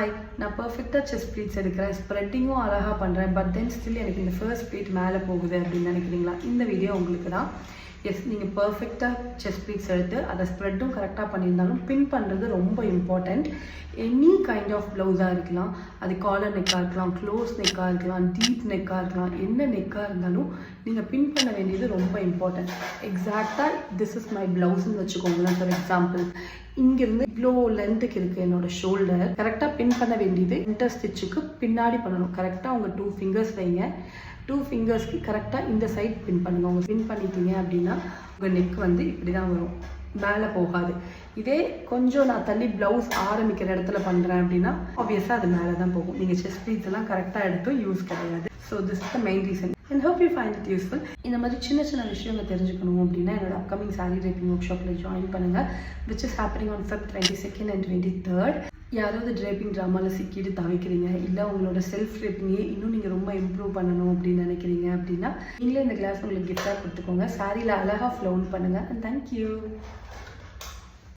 Hi, நான் பர்ஃபெக்டாக chest pleats எடுக்கிறேன், ஸ்ப்ரெட்டிங்கும் அழகாக பண்ணுறேன், பட் தென் ஸ்டில் எனக்கு இந்த ஃபர்ஸ்ட் ப்ளீட் மேலே போகுது அப்படின்னு நினைக்கிறீங்களா? இந்த வீடியோ உங்களுக்கு தான். எஸ், நீங்கள் பர்ஃபெக்டாக செஸ்ட் ப்ளீட்ஸ் எடுத்து அதை ஸ்ப்ரெட்டும் கரெக்டாக பண்ணியிருந்தாலும் பின் பண்ணுறது ரொம்ப இம்பார்ட்டண்ட். எனி கைண்ட் ஆஃப் ப்ளவுஸாக இருக்கலாம், அது காலர் நெக்காக இருக்கலாம், க்ளோஸ் நெக்காக இருக்கலாம், டீப் நெக்காக இருக்கலாம், என்ன நெக்காக இருந்தாலும் நீங்கள் பின் பண்ண வேண்டியது ரொம்ப இம்பார்ட்டண்ட். எக்ஸாக்டாக திஸ் இஸ் மை ப்ளவுஸ்ன்னு வச்சுக்கோங்களேன். ஃபார் எக்ஸாம்பிள், இங்கேருந்து இவ்வளோ லென்த்துக்கு இருக்குது என்னோடய ஷோல்டர். கரெக்டாக பின் பண்ண வேண்டியது இன்டர் ஸ்டிச்சுக்கு பின்னாடி பண்ணணும். கரெக்டாக உங்கள் 2 ஃபிங்கர்ஸ் வைங்க. 2 ஃபிங்கர்ஸ்க்கு கரெக்டாக இந்த சைட் பின் பண்ணுங்க. உங்கள் பின் பண்ணிட்டீங்க அப்படின்னா உங்கள் நெக் வந்து இப்படி தான் வரும், மேலே போகாது. இதே கொஞ்சம் நான் தள்ளி ப்ளவுஸ் ஆரம்பிக்கிற இடத்துல பண்ணுறேன் அப்படின்னா ஆப்வியஸாக அது மேலே தான் போகும். நீங்கள் செஸ்ட் ப்ளீட்ஸ் எல்லாம் கரெக்டாக எடுத்தும் யூஸ் கிடையாது. So this is the main reason and hope you find it useful. இந்த மாதிரி சின்ன சின்ன விஷயங்கள் தெரிஞ்சுக்கணும் அப்படின்னா என்னோட அப்கமிங் சாரி ட்ரேப்பிங் ஒர்க் ஷாப்பில் ஜாயின் பண்ணுங்கள், which is happening on Feb 22nd and 23rd. யாராவது ட்ரேப்பிங் ட்ராமாவில் சிக்கிட்டு தவிக்கிறீங்க, இல்லை உங்களோட செல்ஃப் ட்ரேப்பிங்கே இன்னும் நீங்கள் ரொம்ப இம்ப்ரூவ் பண்ணணும் அப்படின்னு நினைக்கிறீங்க அப்படின்னா நீங்களே இந்த கிளாஸ் உங்களுக்கு கிஃப்டாக கொடுத்துக்கோங்க. சாரியில் அழகாக ஃப்ளவுன் பண்ணுங்கள். And thank you.